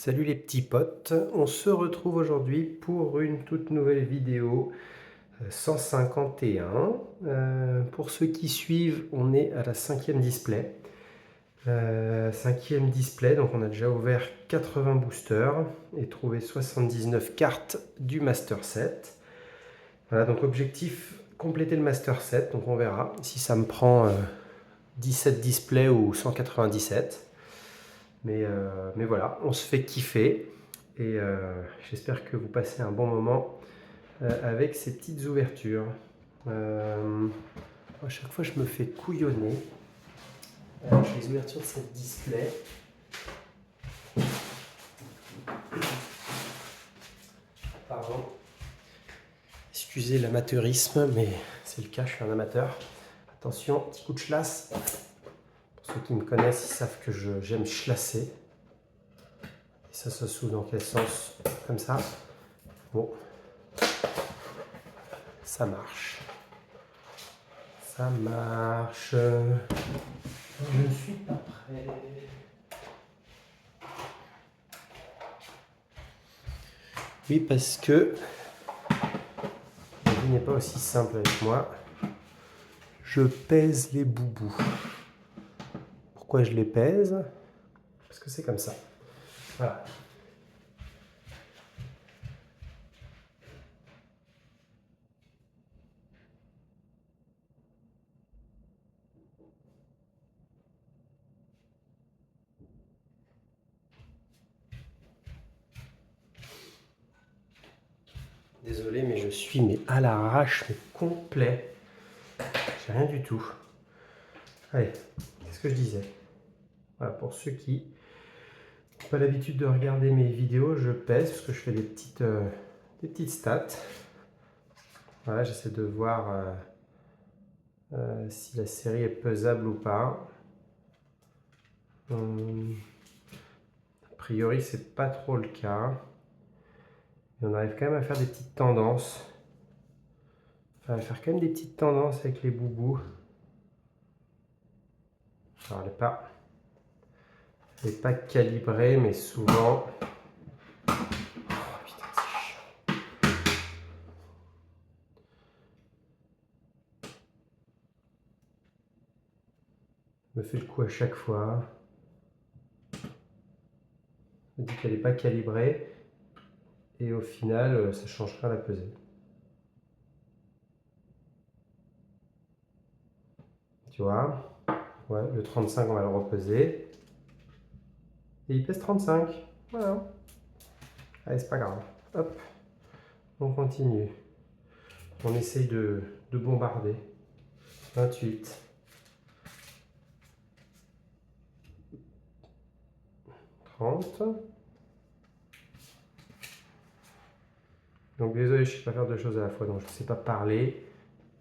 Salut les petits potes, on se retrouve aujourd'hui pour une toute nouvelle vidéo 151. Pour ceux qui suivent, on est à la cinquième display. Cinquième display, donc on a déjà ouvert 80 boosters et trouvé 79 cartes du Master Set. Voilà, donc objectif, compléter le Master Set, donc on verra si ça me prend 17 displays ou 197. Mais voilà, on se fait kiffer et j'espère que vous passez un bon moment avec ces petites ouvertures. À chaque fois, je me fais couillonner avec les ouvertures de cette display. Pardon. Excusez l'amateurisme, mais c'est le cas, je suis un amateur. Attention, petit coup de chlasse. Pour ceux qui me connaissent, ils savent que j'aime chlasser. Et ça se soude dans quel sens? Comme ça. Bon. Ça marche. Ça marche. Je ne suis pas prêt. Oui, parce que la vie n'est pas aussi simple avec moi. Je pèse les boubous. Pourquoi je les pèse? Parce que c'est comme ça. Voilà. Désolé, mais je suis à l'arrache, mais complet. J'ai rien du tout. Allez, qu'est-ce que je disais? Voilà, pour ceux qui n'ont pas l'habitude de regarder mes vidéos, je pèse parce que je fais des petites stats. Voilà, j'essaie de voir si la série est pesable ou pas. A priori, c'est pas trop le cas. Et on arrive quand même à faire des petites tendances. Enfin, à faire quand même des petites tendances avec les boubous. Alors, elle n'est pas calibrée, mais souvent. Oh, putain, c'est chiant. Je me fais le coup à chaque fois. Je me dis qu'elle n'est pas calibrée. Et au final, ça ne change rien à la pesée. Tu vois? Ouais, le 35, on va le repeser. Et il pèse 35. Voilà. Allez, c'est pas grave. Hop. On continue. On essaye de bombarder. 28. 30. Donc désolé, je ne sais pas faire deux choses à la fois. Donc je ne sais pas parler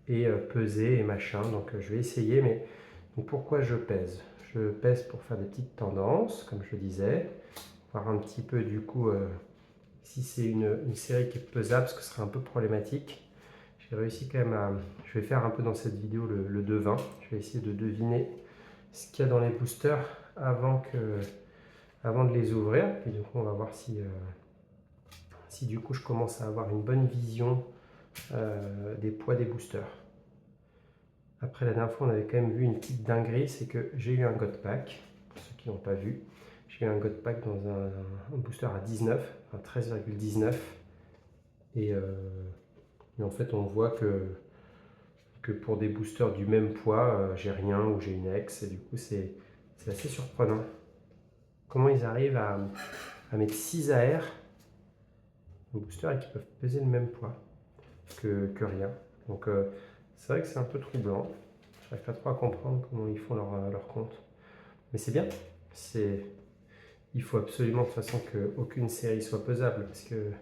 et peser et machin. Donc je vais essayer. Mais donc, pourquoi je pèse? Je pèse pour faire des petites tendances, comme je le disais. Voir un petit peu du coup si c'est une série qui est pesable, parce que ce serait un peu problématique. J'ai réussi quand même à... Je vais faire un peu dans cette vidéo le devin. Je vais essayer de deviner ce qu'il y a dans les boosters avant de les ouvrir. Et du coup, on va voir si du coup je commence à avoir une bonne vision des poids des boosters. Après, la dernière fois, on avait quand même vu une petite dinguerie, c'est que j'ai eu un God Pack, pour ceux qui n'ont pas vu. J'ai eu un God Pack dans un booster à 19, à 13,19. Et en fait, on voit que pour des boosters du même poids, j'ai rien ou j'ai une ex. Et du coup, c'est assez surprenant. Comment ils arrivent à mettre 6 AR au booster et qui peuvent peser le même poids que rien. Donc c'est vrai que c'est un peu troublant. Je n'arrive pas trop à comprendre comment ils font leur compte. Mais c'est bien. Il faut absolument de toute façon qu'aucune série soit pesable parce que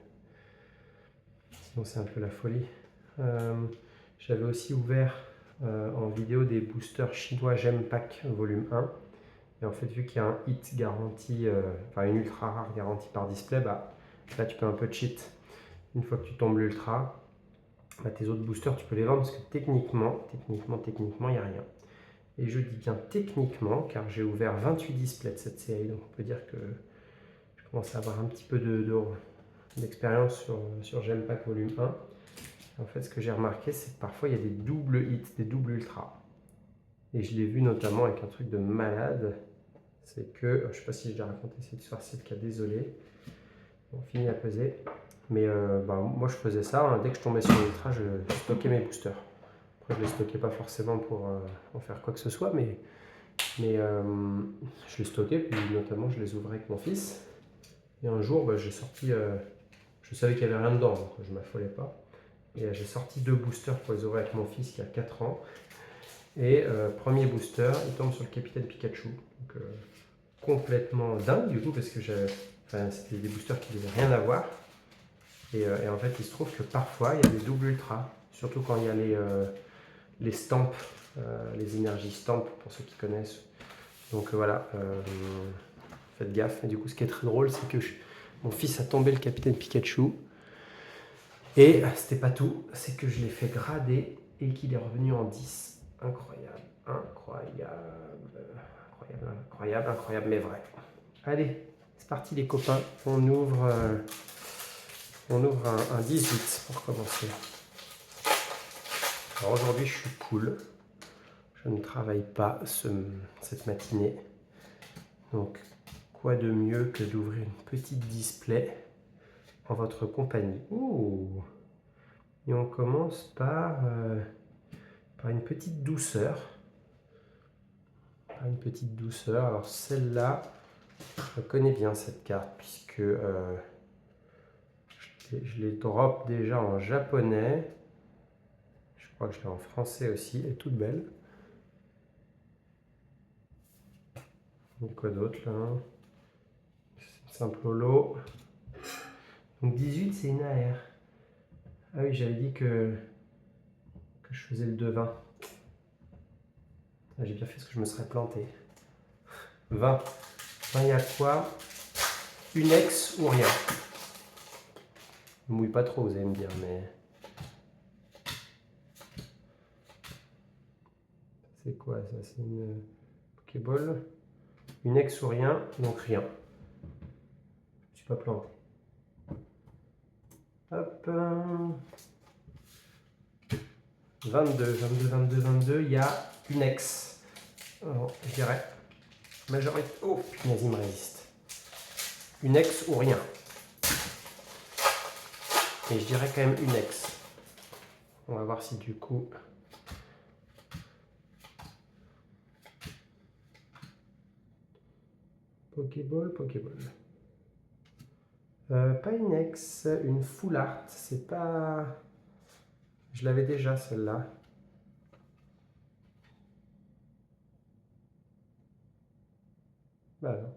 sinon c'est un peu la folie. J'avais aussi ouvert en vidéo des boosters chinois Gempack volume 1. Et en fait, vu qu'il y a un hit garanti, enfin une ultra rare garantie par display, bah, là tu peux un peu cheat. Une fois que tu tombes l'ultra, bah, tes autres boosters tu peux les vendre parce que techniquement, il n'y a rien. Et je dis bien techniquement, car j'ai ouvert 28 displays de cette série, donc on peut dire que je Je commence à avoir un petit peu d'expérience sur Gempack volume 1. En fait, ce que j'ai remarqué, c'est que parfois il y a des doubles hits, des doubles ultras. Et je l'ai vu notamment avec un truc de malade. C'est que, je ne sais pas si je l'ai raconté cette histoire, c'est le cas, désolé. On finit à peser. Mais moi, je faisais ça. Hein, dès que je tombais sur l'ultra, je stockais mes boosters. Après, je ne les stockais pas forcément pour en faire quoi que ce soit, mais je les stockais, puis notamment, je les ouvrais avec mon fils. Et un jour, j'ai sorti, je savais qu'il n'y avait rien dedans, donc je ne m'affolais pas. Et j'ai sorti 2 boosters pour les ouvrir avec mon fils qui a 4 ans. Et premier booster, il tombe sur le Capitaine Pikachu. Donc, complètement dingue du coup, parce que c'était des boosters qui n'avaient rien à voir. Et en fait, il se trouve que parfois, il y a des doubles ultras. Surtout quand il y a les stamps, les énergies stamps, pour ceux qui connaissent. Donc voilà, faites gaffe. Et du coup, ce qui est très drôle, c'est que mon fils a tombé le Capitaine Pikachu. Et c'était pas tout, c'est que je l'ai fait grader et qu'il est revenu en 10. Incroyable, incroyable, incroyable, incroyable, incroyable, mais vrai. Allez, c'est parti les copains, on ouvre un 18 pour commencer. Alors aujourd'hui, je suis cool. Je ne travaille pas cette matinée. Donc, quoi de mieux que d'ouvrir une petite display en votre compagnie. Ouh. Et on commence par une petite douceur. Par une petite douceur. Alors celle-là, je connais bien cette carte puisque je les drop déjà en japonais. Je crois que je l'ai en français aussi. Elle est toute belle. Donc quoi d'autre là? Simple holo. Donc 18 c'est une AR. Ah oui, j'avais dit que je faisais le devin. Ah, j'ai bien fait parce que je me serais planté. 20. 20, il y a quoi? Une ex ou rien? Je ne mouille pas trop, vous allez me dire, mais... C'est quoi ça? C'est une Pokéball. Une ex ou rien, donc rien. Je ne suis pas planté. Hop. 22, 22, 22, 22, il y a une ex. Alors, je dirais majorité. Oh, punaise, il me résiste. Une ex ou rien. Et je dirais quand même une ex. On va voir si du coup... Pokéball, Pokéball. Pas une ex, une full art. C'est pas... Je l'avais déjà celle-là. Bah non.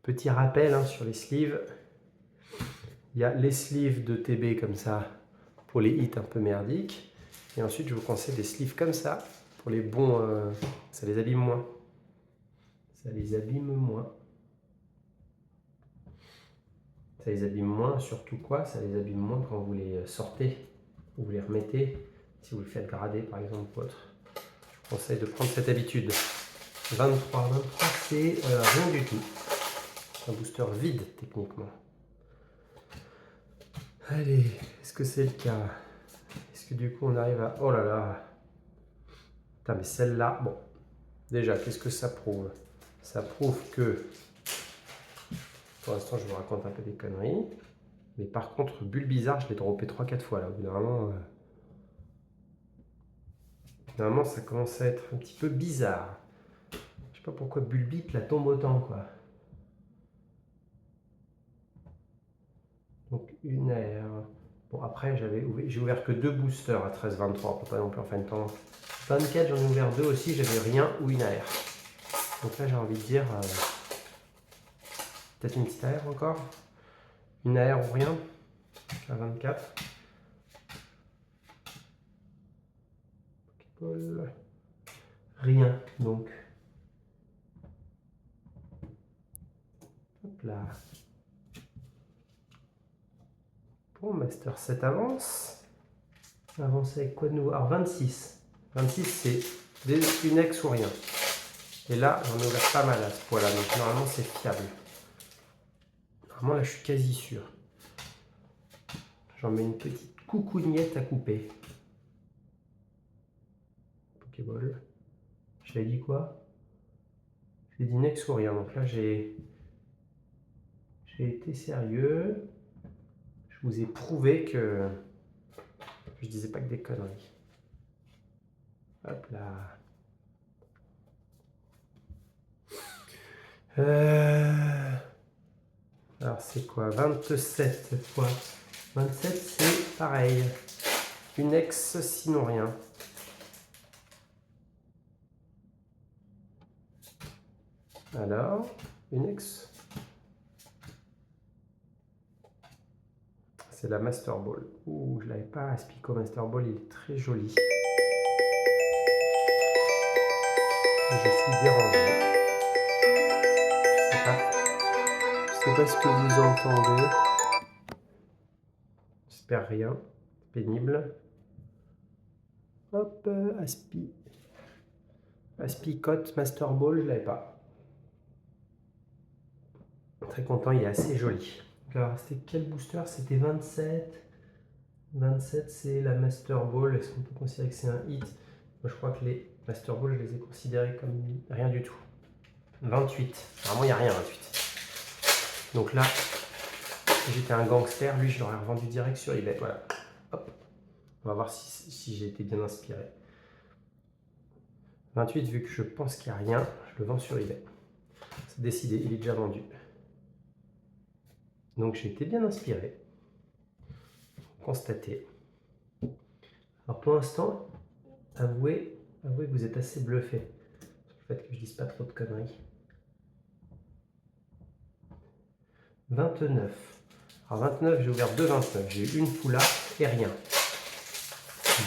Petit rappel hein, sur les sleeves. Il y a les sleeves de TB comme ça pour les hits un peu merdiques. Et ensuite, je vous conseille des sleeves comme ça pour les bons. Ça les abîme moins. Ça les abîme moins. Ça les abîme moins, surtout quoi? Ça les abîme moins quand vous les sortez ou vous les remettez. Si vous le faites grader par exemple ou autre. Je vous conseille de prendre cette habitude. 23, 23 c'est rien du tout. Un booster vide techniquement. Allez, est-ce que c'est le cas? Est-ce que du coup on arrive à... Oh là là. Putain mais celle-là, bon. Déjà, qu'est-ce que ça prouve? Ça prouve que... Pour l'instant je vous raconte un peu des conneries. Mais par contre, Bulbizarre, je l'ai droppé 3-4 fois là. Normalement, ça commence à être un petit peu bizarre. Je sais pas pourquoi Bulbip la tombe autant quoi. Donc une air. Bon après j'ai ouvert que 2 boosters à 13-23, on peut pas non plus en faire une tendance. 24 j'en ai ouvert 2 aussi, j'avais rien ou une AR. Donc là j'ai envie de dire peut-être une petite AR encore. Une AR ou rien à 24. Pokéball. Rien donc. Hop là. Bon, Master 7 avance. Avancer avec quoi de nouveau? Alors 26. 26 c'est une ex ou rien. Et là, j'en ai ouvert pas mal à ce poids-là, donc normalement c'est fiable. Normalement là, je suis quasi sûr. J'en mets une petite coucougnette à couper. Pokéball. J'avais dit quoi? J'ai dit nex ou rien, donc là j'ai été sérieux. Je vous ai prouvé que je disais pas que des conneries. Hop là. Alors c'est quoi? 27 fois 27, c'est pareil. Une ex, sinon rien. Alors, une ex. C'est la Master Ball. Ouh, je l'avais pas, Aspico Master Ball, il est très joli. Je suis dérangé. Je sais pas ce que vous entendez. J'espère rien. Pénible. Hop, Aspicote Master Ball, je l'avais pas. Très content, il est assez joli. Alors, c'était quel booster? C'était 27. 27, c'est la Master Ball. Est-ce qu'on peut considérer que c'est un hit? Moi, je crois que les Master Ball, je les ai considérés comme rien du tout. 28. Vraiment, il n'y a rien, 28. Donc là, si j'étais un gangster, lui, je l'aurais revendu direct sur eBay. Voilà. Hop. On va voir si j'ai été bien inspiré. 28, vu que je pense qu'il n'y a rien, je le vends sur eBay. C'est décidé, il est déjà vendu. Donc j'ai été bien inspiré. Constaté. Alors pour l'instant, avouez que vous êtes assez bluffé sur le fait que je dise pas trop de conneries. 29. Alors 29, j'ai ouvert 2,29. J'ai eu une foulard et rien.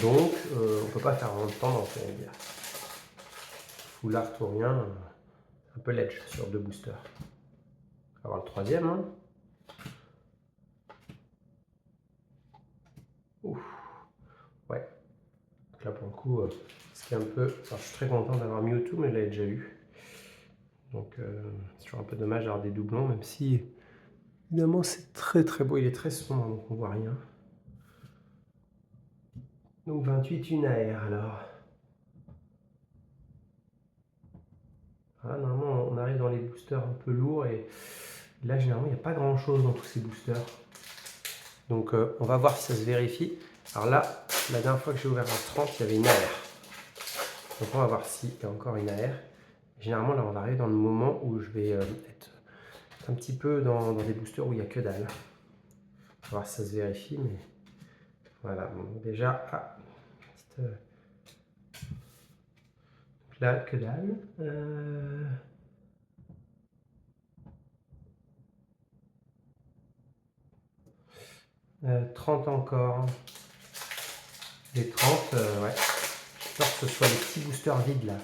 Donc on ne peut pas faire vraiment de tendance, on va dire. Foulard tout rien, un peu ledge sur 2 boosters. On va voir le troisième. Hein. Ouf. Ouais. Donc là pour le coup, ce qui est un peu. Alors, je suis très content d'avoir Mewtwo, mais je l'avais déjà eu. Donc c'est toujours un peu dommage d'avoir des doublons, même si évidemment c'est très très beau, il est très sombre, donc on voit rien. Donc 28, une AR alors. Voilà, normalement on arrive dans les boosters un peu lourds et là généralement il n'y a pas grand chose dans tous ces boosters. Donc on va voir si ça se vérifie. Alors là, la dernière fois que j'ai ouvert un 30, il y avait une AR. Donc on va voir s'il y a encore une AR. Généralement là on va arriver dans le moment où je vais être un petit peu dans des boosters où il n'y a que dalle. On va voir si ça se vérifie, mais voilà, bon, déjà, petite, là, que dalle. 30 encore. Les 30, ouais. J'ai peur que ce soit les petits boosters vides là.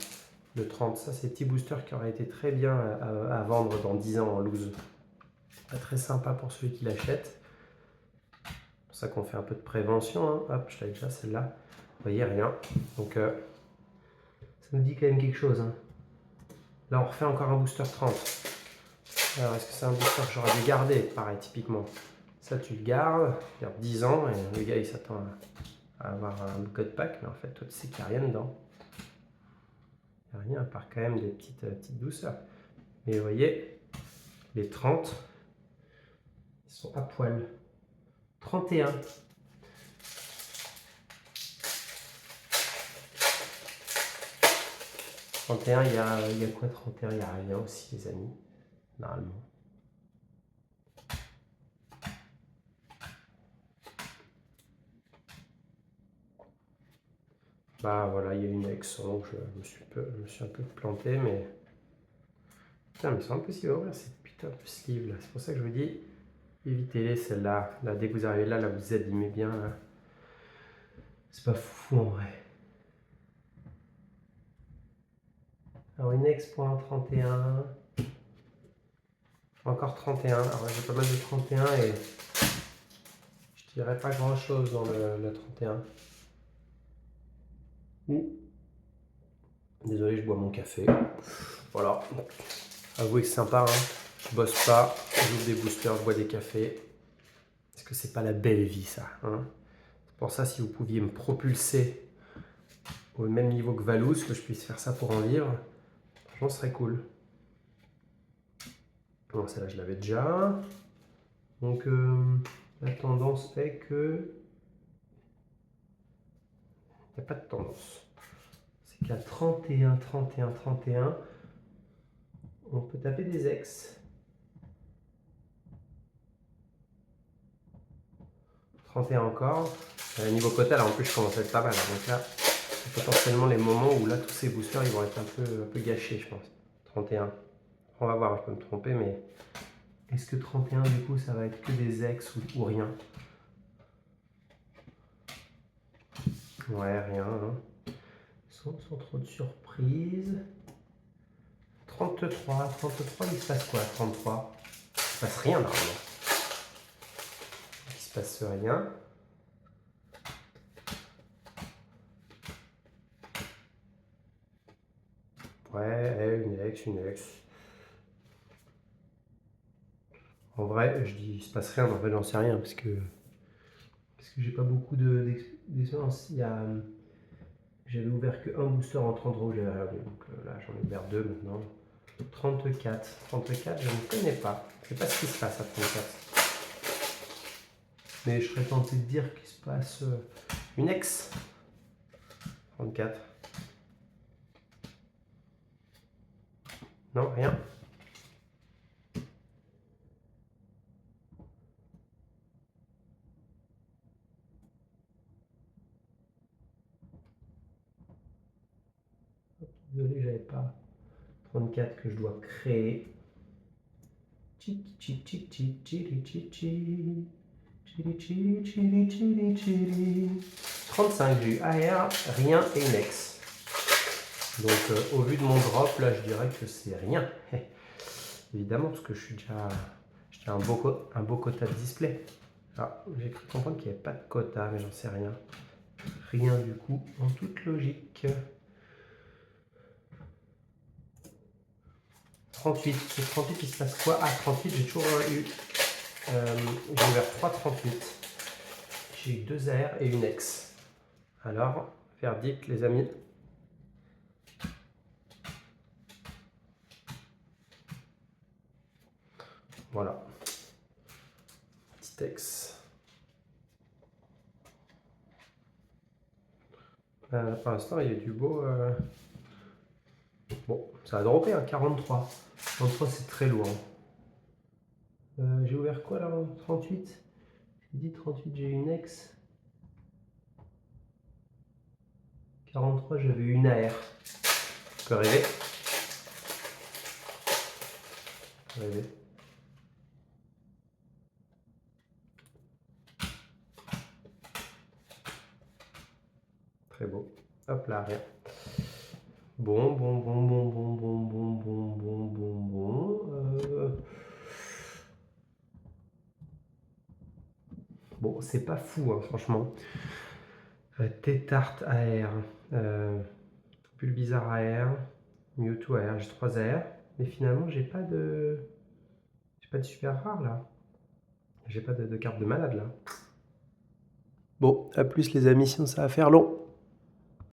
Le 30, ça c'est des petits boosters qui auraient été très bien à vendre dans 10 ans en loose. Pas très sympa pour celui qui l'achète. C'est pour ça qu'on fait un peu de prévention. Hein. Hop, je l'ai déjà celle-là. Vous voyez, rien. Donc ça nous dit quand même quelque chose. Hein. Là on refait encore un booster 30. Alors est-ce que c'est un booster que j'aurais dû garder? Pareil, typiquement. Ça tu le gardes 10 ans et le gars il s'attend à avoir un code pack, mais en fait toi tu sais qu'il n'y a rien dedans. Il n'y a rien à part quand même des petites douceurs. Mais vous voyez, les 30, ils sont à poil. 31. Il y a quoi 31? Il n'y a rien aussi les amis, normalement. Bah voilà, il y a une ex, donc je me suis un peu planté, mais... Putain, mais ils sont impossibles à ouvrir ces putains de sleeves là. C'est pour ça que je vous dis, évitez-les celles-là. Là, dès que vous arrivez là, vous abîmez bien. Là. C'est pas fou en vrai. Alors une ex pour un 31. Encore 31. Alors j'ai pas mal de 31 et je dirais pas grand chose dans le 31. Désolé, je bois mon café. Voilà. Avouez que c'est sympa, hein. Je bosse pas, j'ouvre des boosters, je bois des cafés. Est-ce que c'est pas la belle vie, ça, hein? C'est pour ça, si vous pouviez me propulser au même niveau que Valous, que je puisse faire ça pour en vivre, franchement, ce serait cool. Bon, celle-là, je l'avais déjà. Donc, la tendance est que... Il n'y a pas de tendance. C'est qu'à 31, 31, 31, on peut taper des ex. 31 encore. Niveau quota, là, en plus, je commence à être pas mal. Donc là, c'est potentiellement les moments où là, tous ces boosters, ils vont être un peu gâchés, je pense. 31. On va voir, je peux me tromper, mais est-ce que 31, du coup, ça va être que des ex ou rien? Ouais, rien. Hein. Sans trop de surprises. 33, 33, il se passe quoi, 33? Il se passe rien, normalement. Il se passe rien. Ouais, une ex, une ex. En vrai, je dis il se passe rien, mais en fait, j'en sais rien, parce que j'ai pas beaucoup d'expérience. J'avais ouvert que un booster en 30 rouges, donc là, j'en ai ouvert deux maintenant. 34. 34, je ne connais pas. Je sais pas ce qui se passe à 34. Mais je serais tenté de dire qu'il se passe une ex. 34. Non, rien. Désolé, j'avais pas 34 que je dois créer. 35, j'ai eu AR, rien et une ex. Donc au vu de mon drop, là je dirais que c'est rien. Évidemment, parce que j'ai un beau quota de display. Ah, j'ai cru comprendre qu'il n'y avait pas de quota, mais j'en sais rien. Rien du coup, en toute logique. 38. Et 38, il se passe quoi? Ah, 38, j'ai toujours eu. J'ai ouvert 3 38. J'ai eu 2 AR et une ex. Alors, verdict, les amis. Voilà. Petit ex. Pour l'instant, il y a du beau. Bon, ça a droppé, hein, 43. 43, c'est très lourd. J'ai ouvert quoi là? 38. J'ai dit 38, j'ai eu une ex. 43, j'avais une AR. Peut rêver. Peut rêver. Très beau. Hop là, rien. Bon. Bon, c'est pas fou, hein, franchement. Tétart AR, Bulbizarre AR, Mewtwo AR, j'ai 3 AR, mais finalement j'ai pas de super rare là. J'ai pas de carte de malade là. Bon, à plus les amis, sinon ça va faire long.